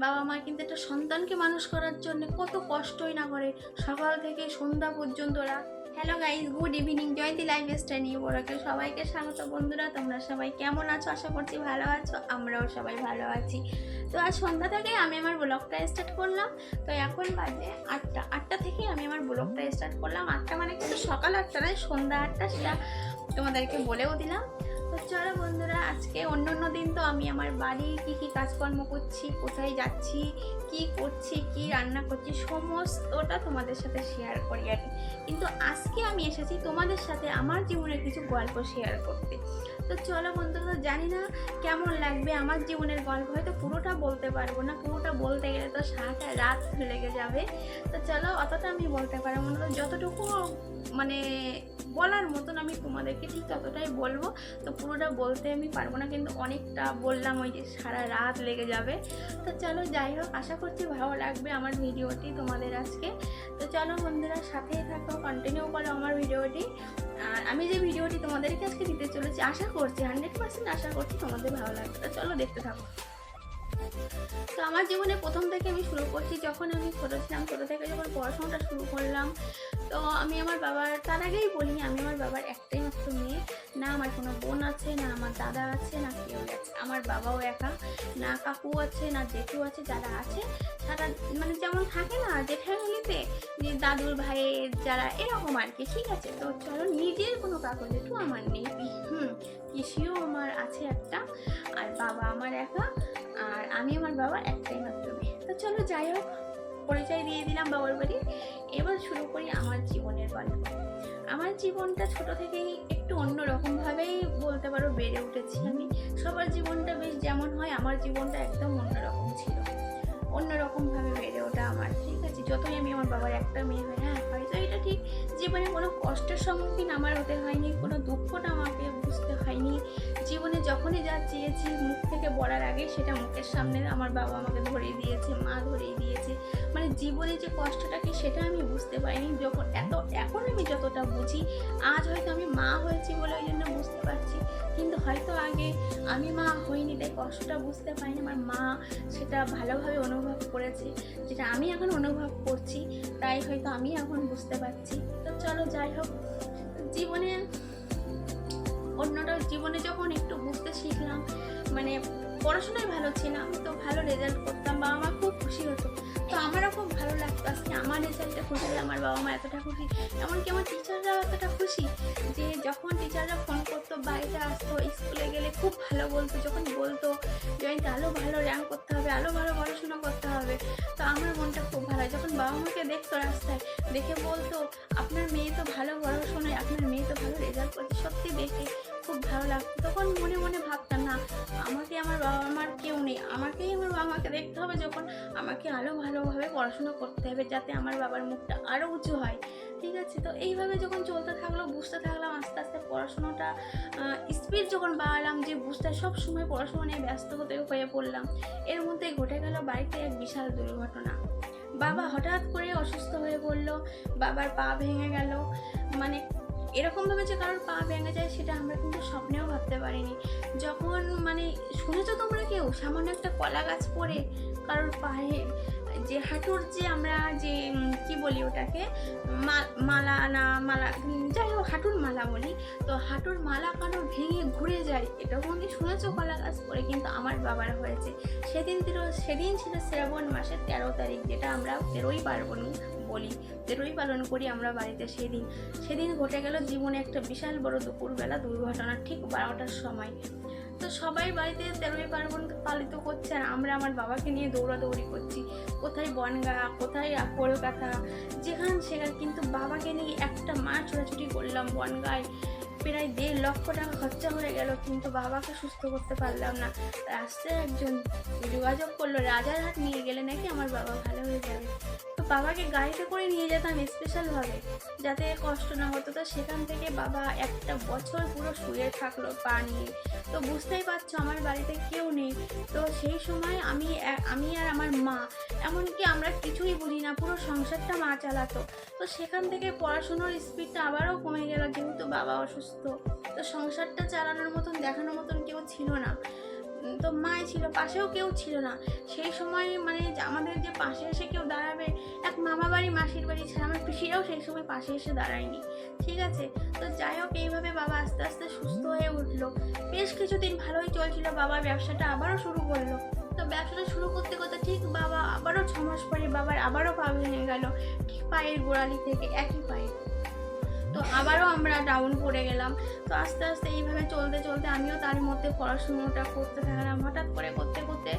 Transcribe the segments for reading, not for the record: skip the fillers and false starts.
বাবা মা কিন্তু একটা সন্তানকে মানুষ করার জন্য কত কষ্টই না করে, সকাল থেকে সন্ধ্যা পর্যন্ত রাত। হ্যালো গাইজ, গুড ইভিনিং, জয়ন্তী লাইফস্টাইল নিয়ে বড়কে সবাইকে স্বাগত। বন্ধুরা, তোমরা সবাই কেমন আছো? আশা করছি ভালো আছো, আমরাও সবাই ভালো আছি। তো আজ সন্ধ্যা থেকে আমি আমার ব্লগটা স্টার্ট করলাম। তো এখন বাজে 8টা থেকে আমি আমার ব্লগটা স্টার্ট করলাম। 8টা মানে কিন্তু সকাল 8টা নয়, সন্ধ্যা 8টা, সেটা তোমাদেরকে বলেও দিলাম। তো চলো বন্ধুরা, আজকে অন্য দিন তো আমি আমার বাড়ি কী কাজকর্ম করছি, কোথায় যাচ্ছি, কি করছি, কি রান্না করছি, সমস্তটা তোমাদের সাথে শেয়ার করি আর কি। কিন্তু আজকে আমি এসেছি তোমাদের সাথে আমার জীবনের কিছু গল্প শেয়ার করতে। তো চলো বন্ধুরা, জানি না কেমন লাগবে আমার জীবনের গল্প, হয়তো পুরোটা বলতে পারবো না, পুরোটা বলতে গেলে তো সারাটা রাত লেগে যাবে। তো চলো, অতটা আমি বলতে পারবো না, যতটুকু মানে বলার মতন আমি তোমাদেরকে ঠিক ততটাই বলবো। তো পুরোটা বলতে আমি পারবো না, কিন্তু অনেকটা বললাম, ওই যে সারা রাত লেগে যাবে। তো চলো, যাই হোক, আশা করছি ভালো লাগবে আমার ভিডিওটি তোমাদের আজকে। তো চলো বন্ধুরা, সাথেই থাকো, কন্টিনিউ করো আমার ভিডিওটি। আর আমি যে ভিডিওটি তোমাদেরকে আজকে দিতে চলেছি, আশা করছি 100% আশা করছি তোমাদের ভালো লাগবে। তো চলো, দেখতে থাকো। তো আমার জীবনে প্রথম থেকে আমি শুরু করছি, যখন আমি ছোটো ছিলাম, ছোটো থেকে যখন পড়াশোনাটা শুরু করলাম। তো আমি আমার বাবার, তার আগেই বলি, আমি আমার বাবার একটাই মাত্র মেয়ে। না আমার কোনো বোন আছে, না আমার দাদা আছে, না কেউ আছে। আমার বাবাও একা, না কাকু আছে, না জেঠু আছে। যারা আছে তারা মানে যেমন থাকে না যে ফ্যামিলিতে, যে দাদুর ভাইয়ের যারা, এরকম আর কি, ঠিক আছে। তো চলো, নিজের কোনো কাকু জেঠু আমার নেই। পিসিও আমার আছে একটা, আর বাবা আমার একা, আর আমি আমার বাবার একটাই মাত্র মেয়ে। তো চলো, যাই হোক, পরিচয় দিয়ে দিলাম বাবার বাড়ি। এবার শুরু করি আমার জীবনের গল্প। আমার জীবনটা ছোট থেকেই একটু অন্যরকমভাবেই বলতে পারো বেড়ে উঠেছি আমি। সবার জীবনটা বেশ যেমন হয়, আমার জীবনটা একদম অন্যরকম ছিল। অন্যরকমভাবে বেড়ে ওঠা আমার, ঠিক আছে। যতই আমি আমার বাবার একটা মেয়ে হয়, হ্যাঁ হয়তো এটা ঠিক, জীবনে কোনো কষ্টের সম্মুখীন আমার হতে হয়নি, কোনো দুঃখটা আমাকে বুঝতে হয়নি। জীবনে যখনই যা চেয়েছি মুখ থেকে বলার আগে সেটা মুখের সামনে আমার বাবা আমাকে ধরিয়ে দিয়েছে, মা ধরিয়ে দিয়েছে। মানে জীবনে যে কষ্টটা কি সেটা আমি বুঝতে পারিনি, যখন এখন আমি যতটা বুঝি। আজ হয়তো আমি মা হয়েছি বলে ওই জন্য বুঝতে পারছি, কিন্তু হয়তো আগে আমি মা হইনি তাই কষ্টটা বুঝতে পারিনি। আমার মা সেটা ভালোভাবে অনুভব করেছে, যেটা আমি এখন অনুভব করছি, তাই হয়তো আমি এখন বুঝতে পারছি। তো চলো, যাই হোক, জীবনে যখন একটু বুঝতে শিখলাম, মানে পড়াশোনায় ভালো ছিলাম, তো ভালো রেজাল্ট করতাম, বাবা মা খুব খুশি হতো। তো আমারও খুব ভালো লাগতো, আজকে আমার রেজাল্টে খুশি, আমার বাবা মা এতটা খুশি। এমনকি আমার টিচাররাও এতটা খুশি যে যখন টিচাররা ফোন করতো, বাড়িতে আসতো, স্কুলে গেলে খুব ভালো বলতো। যখন বলতো জয়ন্তী আরও ভালো র্যাঙ্ক করতে হবে, আরও ভালো পড়াশোনা করতে হবে, তো আমার মনটা খুব ভালো হয়। যখন বাবা মাকে দেখতো রাস্তায়, দেখে বলতো আপনার মেয়ে তো ভালো পড়াশোনায়, আপনার মেয়ে তো ভালো রেজাল্ট করছে, সত্যি দেখে খুব ভালো লাগতো। তখন মনে মনে ভাবতাম, না আমাকে আমার বাবা মার কেউ নেই, আমাকেই আমার বাবা মাকে দেখতে হবে, যখন আমাকে আরও ভালোভাবে পড়াশোনা করতে হবে, যাতে আমার বাবার মুখটা আরও উঁচু হয়, ঠিক আছে। তো এইভাবে যখন চলতে থাকলো, বুঝতে থাকলাম, আস্তে আস্তে পড়াশোনাটা স্পিড যখন বাড়ালাম, যে বুঝতে সব সময় পড়াশোনা নিয়ে ব্যস্ত হয়ে পড়লাম। এর মধ্যে ঘটে গেল বাড়িতে এক বিশাল দুর্ঘটনা। বাবা হঠাৎ করে অসুস্থ হয়ে পড়লো, বাবার পা ভেঙে গেল। মানে এরকমভাবে যে কারোর পা ভেঙে যায় সেটা আমরা কিন্তু স্বপ্নেও ভাবতে পারিনি। যখন মানে শুনেছো তোমরা কেউ সামান্য একটা কলা গাছ পড়ে কারোর পায়ে, যে হাঁটুর যে আমরা যে কি বলি ওটাকে, মালা না মালা, যাই হোক হাঁটুর মালা বলি, তো হাঁটুর মালা কারোর ভেঙে ঘুরে যায়, এটাও কিন্তু শুনেছো কলা গাছ পড়ে। কিন্তু আমার বাবার হয়েছে। সেদিন ছিল শ্রাবণ মাসের 13 তারিখ, যেটা আমরা 13ই পার্বণ বলি, 13ই পালন করি আমরা বাড়িতে। সেদিন ঘটে গেল জীবনে একটা বিশাল বড় দুপুরবেলা দুর্ঘটনা, ঠিক 12টার সময়। তো সবাই বাড়িতে 13ই পার্বণ পালিত করছে, আর আমরা আমার বাবাকে নিয়ে দৌড়াদৌড়ি করছি, কোথায় বনগা, কোথায় কলকাতা, যেখানে সেখানে। কিন্তু বাবাকে নিয়ে একটা মাস ছোটাছুটি করলাম বনগায়, প্রায় 1.5 লক্ষ টাকা খরচা হয়ে গেল, কিন্তু বাবাকে সুস্থ করতে পারলাম না। রাস্তায় একজন যোগাযোগ করলো, রাজারহাট নিয়ে গেলে নাকি আমার বাবা ভালো হয়ে যাবে। তো বাবাকে গাড়িতে করে নিয়ে যেতাম স্পেশালভাবে, যাতে কষ্ট না হতো। তো সেখান থেকে বাবা একটা বছর পুরো শুয়ে থাকলো পা নিয়ে। তো বুঝতেই পারছো আমার বাড়িতে কেউ নেই। তো সেই সময় আমি আর আমার মা, এমনকি আমরা কিছুই বুঝি না, পুরো সংসারটা মা চালাতো। তো সেখান থেকে পড়াশুনোর স্পিডটা আবারও কমে গেল, যেহেতু বাবা অসুস্থ। তো সংসারটা চালানোর মতন, দেখানোর মতন কেউ ছিল না। তো মাই ছিল, পাশেও কেউ ছিল না সেই সময়, মানে আমাদের যে পাশে এসে কেউ দাঁড়াবে, এক মামা বাড়ি মাসির বাড়ি ছাড়া আমার পিসিরাও সেই সময় পাশে এসে দাঁড়ায়নি, ঠিক আছে। তো যাই হোক, এইভাবে বাবা আস্তে আস্তে সুস্থ হয়ে উঠলো। বেশ কিছুদিন ভালোই চলছিল, বাবার ব্যবসাটা আবারও শুরু করলো। তো ব্যবসাটা শুরু করতে করতে ঠিক বাবা আবারও 6 মাস পরে বাবার আবারও পা ভেঙে গেল, ঠিক পায়ের গোড়ালি থেকে, একই পায়ে। তো আবারও আমরা ডাউন পড়ে গেলাম। তো আস্তে আস্তে এইভাবে চলতে চলতে আমিও তার মধ্যে পড়াশুনোটা করতে থাকলাম। হঠাৎ করে করতে করতে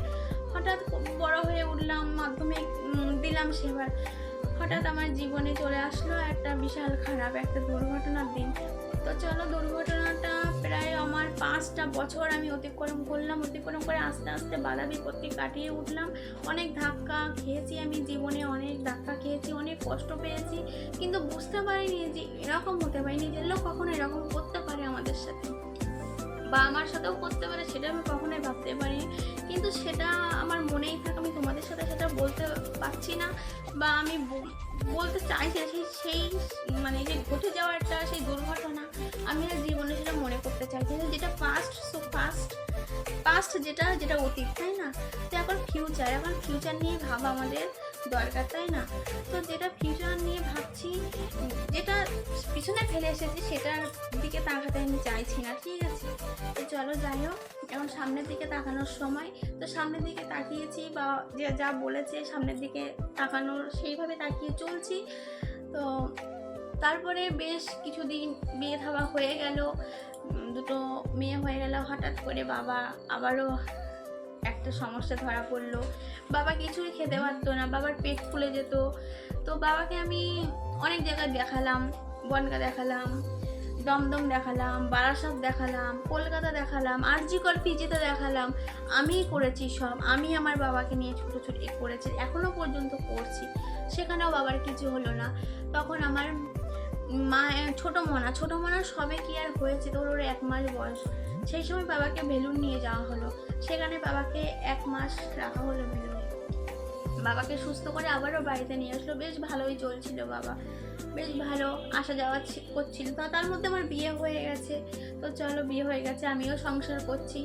হঠাৎ বড় হয়ে উঠলাম, মাধ্যমিক দিলাম সেবার। হঠাৎ আমার জীবনে চলে আসলো একটা বিশাল খারাপ একটা দুর্ঘটনার দিন। তো চলো, দুর্ঘটনাটা প্রায় আমার 5টা বছর আমি অতিক্রম করলাম। অতিক্রম করে আস্তে আস্তে বাধা বিপত্তি কাটিয়ে উঠলাম। অনেক ধাক্কা খেয়েছি আমি জীবনে, অনেক ধাক্কা খেয়েছি, অনেক কষ্ট পেয়েছি, কিন্তু বুঝতে পারিনি যে এরকম হতে পারে, নিজের লোক কখনো এরকম করতে পারে আমাদের সাথে, বা আমার সাথেও করতে পারে, সেটা আমি কখনোই ভাবতে পারিনি। কিন্তু সেটা আমার মনেই থাকে, আমি তোমাদের সাথে সেটা বলতে পারছি না, বা আমি বলতে চাইছি সেই মানে যে ঘটে যাওয়া একটা সেই দুর্ঘটনা আমি আর জীবনে সেটা মনে করতে চাইছি না। যেটা পাস্ট যেটা অতীত, তাই না? তো এখন ফিউচার নিয়ে ভাবা আমাদের দরকার, তাই না? তো যেটা ফিউচার নিয়ে ভাবছি, যেটা পিছনে ফেলে এসেছি সেটার দিকে তাকাতে আমি চাইছি না, ঠিক আছে। তো চলো, যাই হোক, এখন সামনের দিকে তাকানোর সময়। তো সামনের দিকে তাকিয়েছি, বা যে যা বলেছে সামনের দিকে তাকানোর সেইভাবে তাকিয়ে চলছি। তো তারপরে বেশ কিছুদিন বিয়ে থাওয়া হয়ে গেল, 2টো মেয়ে হয়ে গেল। হঠাৎ করে বাবা আবারও একটা সমস্যা ধরা পড়লো। বাবা কিছুই খেতে পারতো না, বাবার পেট ফুলে যেত। তো বাবাকে আমি অনেক জায়গায় দেখালাম, বনগা দেখালাম, দমদম দেখালাম, বারাসাত দেখালাম, কলকাতা দেখালাম, আরজিকর পিজিতে দেখালাম। আমিই করেছি সব, আমি আমার বাবাকে নিয়ে ছোটো ছোটো করেছি, এখনও পর্যন্ত করছি, সেখানেও বাবার কিছু হলো না। তখন আমার মা ছোটো মনা সবে কি আর হয়েছে, তোর ওর 1 মাস বয়স, সেই সময় বাবাকে বেলুন নিয়ে যাওয়া হলো। সেখানে বাবাকে 1 মাস রাখা হলো বেলুনে। বাবাকে সুস্থ করে আবারও বাড়িতে নিয়ে আসলো। বেশ ভালোই চলছিল, বাবা বেশ ভালো আসা যাওয়া করছিল। তো তার মধ্যে আমার বিয়ে হয়ে গেছে। তো চলো, বিয়ে হয়ে গেছে, আমিও সংসার করছি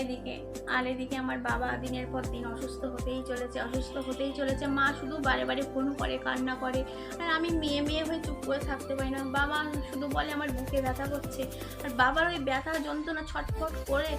এদিকে। আর এদিকে আমার বাবা দিনের পর দিন অসুস্থ হতেই চলেছে। মা শুধু বারে বারে ফোন করে, কান্না করে। আর আমি মেয়ে হয়ে চুপ করে থাকতে পারি না। বাবা শুধু বলে আমার বুকে ব্যথা করছে, আর বাবার ওই ব্যথা যন্ত্রণা ছটফট করে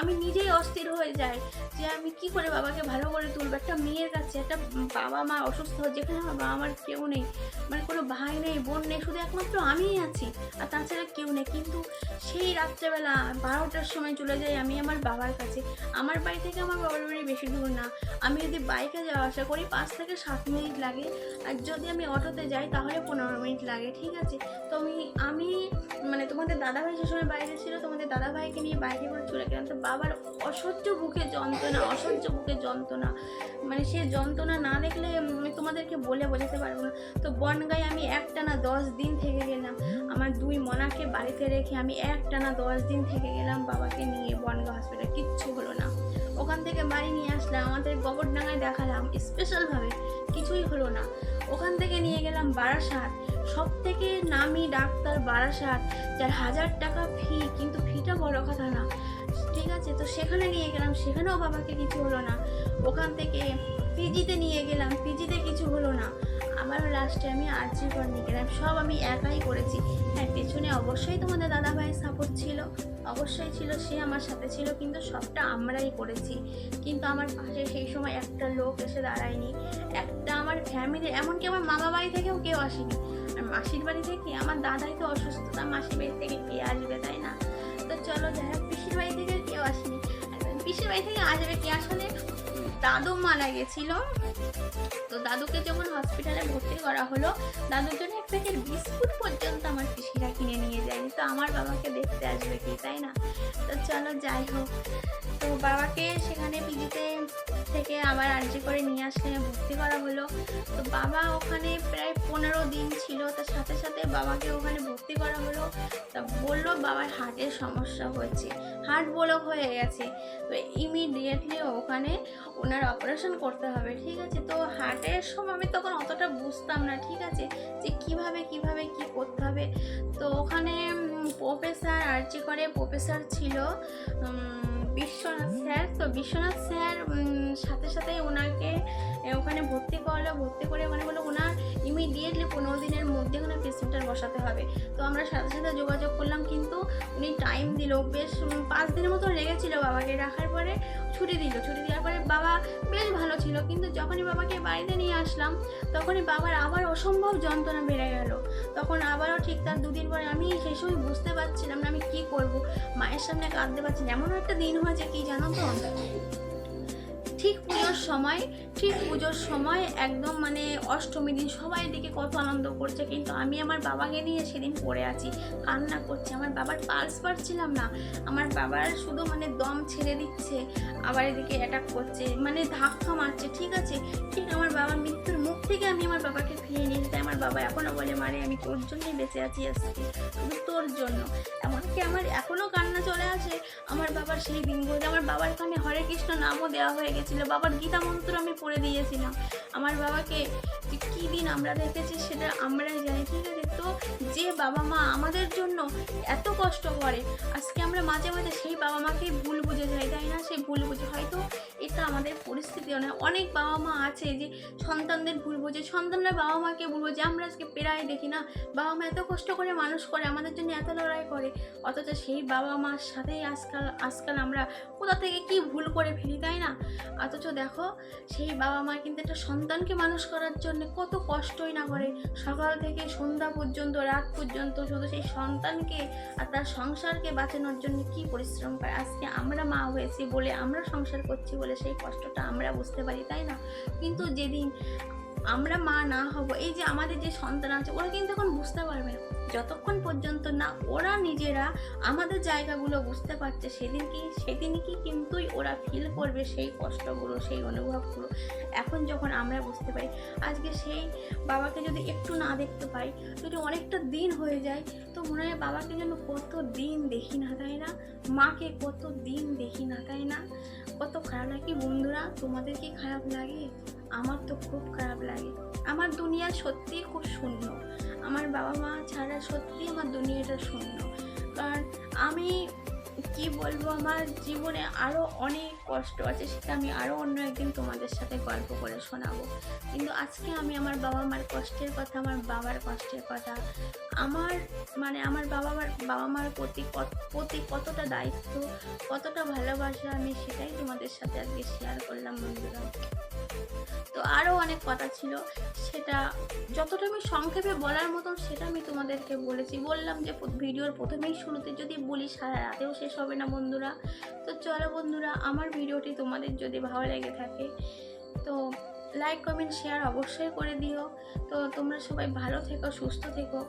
আমি নিজেই অস্থির হয়ে যাই যে আমি কি করে বাবাকে ভালো করে তুলবো। একটা মেয়ের কাছে একটা বাবা মা অসুস্থ, যেখানে আমার বাবা মার কেউ নেই, মানে কোনো ভাই নেই, বোন নেই, শুধু একমাত্র আমিই আছি, আর তাছাড়া কেউ নেই। কিন্তু সেই রাত্রেবেলা 12টার সময় চলে যাই আমি আমার বাবার কাছে। আমার বাড়ি থেকে আমার বাবার বাড়ি বেশি দূর না, আমি যদি বাইকে যাওয়া আসা করি 5 থেকে 7 মিনিট লাগে, আর যদি আমি অটোতে যাই তাহলে 15 মিনিট লাগে, ঠিক আছে। তো আমি মানে তোমাদের দাদাভাই সে সময় বাইরে ছিল, তোমাদের দাদাভাইকে নিয়ে বাইরে করে চলে গেলাম। তো বাবার অসহ্য বুকে যন্ত্রণা, মানে সে যন্ত্রণা না দেখলে তোমাদেরকে বলে বোঝাতে পারবো না। তো বনগাঁয় আমি একটানা 10 দিন থেকে গেলাম। আমার 2 মনাকে বাড়িতে রেখে আমি একটানা 10 দিন থেকে গেলাম বাবাকে নিয়ে বনগাঁ হসপিটাল। কিচ্ছু হলো না। ওখান থেকে বাড়ি নিয়ে আসলাম, আমাদের গোবরডাঙ্গায় দেখালাম স্পেশালভাবে, কিছুই হলো না। ওখান থেকে নিয়ে গেলাম বারাসাত, সব থেকে নামি ডাক্তার বারাসাত, যার 1000 টাকা ফি, কিন্তু ফিটা বড় কথা না, ঠিক আছে। তো সেখানে নিয়ে গেলাম, সেখানেও বাবাকে কিছু হলো না। ওখান থেকে পিজিতে নিয়ে গেলাম, পিজিতে কিছু হলো না। আবারও লাস্টে আমি আরজিকর নিয়ে গেলাম। সব আমি একাই করেছি। হ্যাঁ, পেছনে অবশ্যই তোমাদের দাদাভাইয়ের সাপোর্ট ছিল, অবশ্যই ছিল, সে আমার সাথে ছিল, কিন্তু সবটা আমরাই করেছি। কিন্তু আমার পাশে সেই সময় একটা লোক এসে দাঁড়ায়নি, একটা আমার ফ্যামিলি, এমনকি আমার মামা বাড়ি থেকেও কেউ আসেনি। আর মাসির বাড়ি থেকে আমার দাদাই তো অসুস্থ, তার মাসির বাড়ি থেকে কে আসবে, তাই না? তো চলো, যাই হোক, পিসির বাড়ি থেকে কেউ আসেনি। পিসির বাড়ি থেকে আসবে কি, আসলে দাদু মারা গেছিল। তো দাদুকে যখন হসপিটালে ভর্তি করা হলো, দাদুর জন্য এক প্যাকেট বিস্কুট পর্যন্ত আমার পিসিরা কিনে নিয়ে যায়নি। তো আমার বাবাকে দেখতে আসবে কি, তাই না? তো চলো, যাই হোক, তো বাবাকে সেখানে পিজিতে থেকে আবার আরজি করে নিয়ে আসলে ভর্তি করা হলো। তো বাবা ওখানে প্রায় 15 দিন ছিল। তার সাথে সাথে বাবাকে ওখানে ভর্তি করা হলো। তা বললো বাবার হার্টের সমস্যা হয়েছে, হার্ট ব্লক হয়ে গেছে। তো ইমিডিয়েটলি ওখানে ওনার অপারেশন করতে হবে, ঠিক আছে। তো হার্টের সময় আমি তখন অতটা বুঝতাম না, ঠিক আছে, যে কিভাবে কি করতে হবে। তো ওখানে প্রফেসর আরজি করে প্রফেসর ছিল বিশ্বনাথ স্যার। তো বিশ্বনাথ স্যার সাথে সাথে ওনাকে ওখানে ভর্তি করলো, ভর্তি করে ওখানে বললো ওনার ইমিডিয়েটলি 15 দিনের মধ্যে ওখানে পেশেন্টার বসাতে হবে। তো আমরা সাথে সাথে যোগাযোগ করলাম, কিন্তু উনি টাইম দিল, বেশ 5 দিনের মতো লেগেছিলো বাবাকে রাখার পরে ছুটি দিল। ছুটি দেওয়ার পরে বাবা বেশ ভালো ছিল, কিন্তু যখনই বাবাকে বাড়িতে নিয়ে আসলাম তখনই বাবার আবার অসম্ভব যন্ত্রণা বেড়ে গেল। তখন আবারও ঠিক তার 2 দিন পরে আমি সেই সময় বুঝতে পারছিলাম না আমি কি করব, মায়ের সামনে কাঁদতে পারছি না। এমন একটা দিন হয়েছে কি জানো তো, ঠিক পুজোর সময় একদম মানে অষ্টমী দিন, সবাই দিকে কত আনন্দ করছে, কিন্তু আমি আমার বাবাকে নিয়ে সেদিন পড়ে আছি, কান্না করছি। আমার বাবার পালস পাচ্ছিলাম না, আমার বাবার শুধু মানে দম ছেড়ে দিচ্ছে, আবার এদিকে অ্যাটাক করছে, মানে ধাক্কা মারছে। ঠিক আছে, ঠিক আমার বাবার মৃত্যুর মুখ থেকে আমি আমার বাবাকে ফিরিয়ে নিয়ে যেতে, আমার বাবা এখনও বলে মারে আমি তোর জন্যই বেঁচে আছি আজকে, শুধু তোর জন্য। এমনকি আমার এখনও কান্না চলে আসে আমার বাবার সেই দিনগুলোতে। আমার বাবার কানে হরে কৃষ্ণ নামও দেওয়া হয়ে গেছিলো, বাবার গীতা মন্ত্র আমি পড়ে দিয়েছিলাম। আমার বাবাকে যে কী দিন আমরা দেখেছি সেটা আমরাই জানি। ঠিক আছে, তো যে বাবা মা আমাদের জন্য এত কষ্ট করে, আজকে আমরা মাঝে মাঝে সেই বাবা মাকে ভুল বুঝে যাই, তাই না? সেই ভুল বুঝে, হয়তো এটা আমাদের পরিস্থিতি নয়, অনেক বাবা মা আছে যে সন্তানদের ভুল বুঝে, সন্তানরা বাবা মাকে ভুল বুঝে। আমরা আজকে প্রায় দেখি না, বাবা মা এত কষ্ট করে মানুষ করে, আমাদের জন্য এত লড়াই করে, অথচ সেই বাবা মার সাথেই আজকাল আমরা কোথা থেকে কি ভুল করে ফেলি, তাই না? অথচ দেখো সেই বাবা মা কিন্তু একটা সন্তানকে মানুষ করার জন্য কত কষ্টই না করে, সকাল থেকে সন্ধ্যা পর্যন্ত, রাত পর্যন্ত শুধু সেই সন্তানকে আর তার সংসারকে বাঁচানোর জন্য কি পরিশ্রম করে। আজকে আমরা মা হয়েছি বলে, আমরা সংসার করছি বলে সেই কষ্টটা আমরা বুঝতে পারি, তাই না? কিন্তু যেদিন আমরা মা না হব, এই যে আমাদের যে সন্তান আছে ওরা কিন্তু এখন বুঝতে পারবে না, যতক্ষণ পর্যন্ত না ওরা নিজেরা আমাদের জায়গাগুলো বুঝতে পারছে, সেদিনই কি কিন্তু ওরা ফিল করবে সেই কষ্টগুলো, সেই অনুভবগুলো। এখন যখন আমরা বুঝতে পারি, আজকে সেই বাবাকে যদি একটু না দেখতে পাই, যদি অনেকটা দিন হয়ে যায়, তো মনে হয় বাবাকে যেন কত দিন দেখি না, তাই না? মাকে কত দিন দেখি না, তাই না? কত খারাপ লাগে বন্ধুরা, তোমাদের কি খারাপ লাগে? আমার তো খুব খারাপ লাগে। আমার দুনিয়া সত্যিই খুব শূন্য, আমার বাবা মা ছাড়া সত্যিই আমার দুনিয়াটা শূন্য। কারণ আমি কি বলবো, আমার জীবনে আরও অনেক কষ্ট আছে, সেটা আমি আরও অন্য একদিন তোমাদের সাথে গল্প করে শোনাবো। কিন্তু আজকে আমি আমার বাবা মার কষ্টের কথা, আমার বাবার কষ্টের কথা, আমার বাবা মার প্রতি কতটা দায়িত্ব, কতটা ভালোবাসা, আমি সেটাই তোমাদের সাথে আজকে শেয়ার করলাম বন্ধুরা। তো আরও অনেক কথা ছিল, সেটা যতটা আমি সংক্ষেপে বলার মতন সেটা আমি তোমাদেরকে বললাম যে ভিডিওর প্রথমেই শুরুতে যদি বলি সারা রাতেও শেষ হবে না বন্ধুরা। তো চলো বন্ধুরা, আমার ভিডিওটি তোমাদের যদি ভালো লেগে থাকে তো লাইক কমেন্ট শেয়ার অবশ্যই করে দিও। তো তোমরা সবাই ভালো থেকো, সুস্থ থেকো।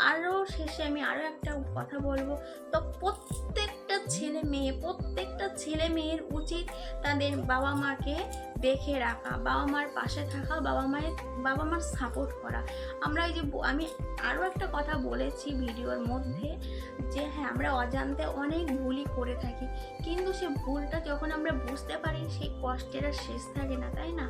আরও শেষে আমি আরও একটা কথা বলবো, তো প্রত্যেকটা ছেলে মেয়ের উচিত তাদের বাবা মাকে দেখে রাখা, বাবা মার পাশে থাকা, বাবা মার সাপোর্ট করা। আমি আরও একটা কথা বলেছি ভিডিওর মধ্যে যে হ্যাঁ, আমরা অজান্তে অনেক ভুলই করে থাকি, কিন্তু সে ভুলটা যখন আমরা বুঝতে পারি সেই কষ্টের আর শেষ থাকে না, তাই না?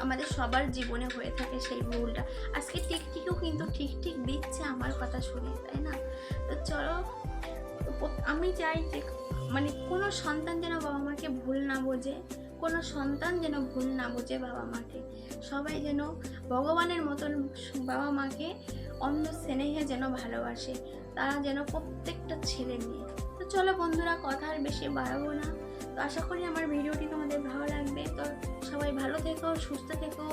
আমাদের সবার জীবনে হয়ে থাকে সেই ভুলটা। আজকে টিকটিকিও কিন্তু ঠিক দিচ্ছে আমার কথা শুনে, তাই না? তো চলো, আমি চাই যে মানে কোনো সন্তান যেন বাবা মাকে ভুল না বোঝে, কোনো সন্তান যেন ভুল না বোঝে বাবা মাকে। সবাই যেন ভগবানের মতন বাবা মাকে অন্য স্নেহে যেন ভালোবাসে, তারা যেন প্রত্যেকটা ছেলে মেয়ে। তো চলো বন্ধুরা, কথা আর বেশি বাড়াবো না। তো আশা করি আমার ভিডিওটি তোমাদের ভালো লাগবে। তো সবাই ভালো থেকো, সুস্থ থেকো।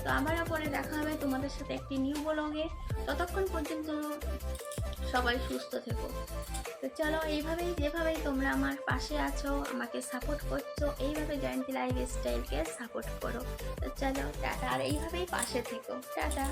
তো আবারও পরে দেখা হবে তোমাদের সাথে একটি নিউ ব্লগে। ততক্ষণ পর্যন্ত সবাই সুস্থ থেকো। তো চলো, যেভাবেই তোমরা আমার পাশে আছো, আমাকে সাপোর্ট করছো, এইভাবে জয়ন্তী লাইফস্টাইলকে সাপোর্ট করো। তো চলো টাটা, আর এইভাবেই পাশে থেকো, টাটা।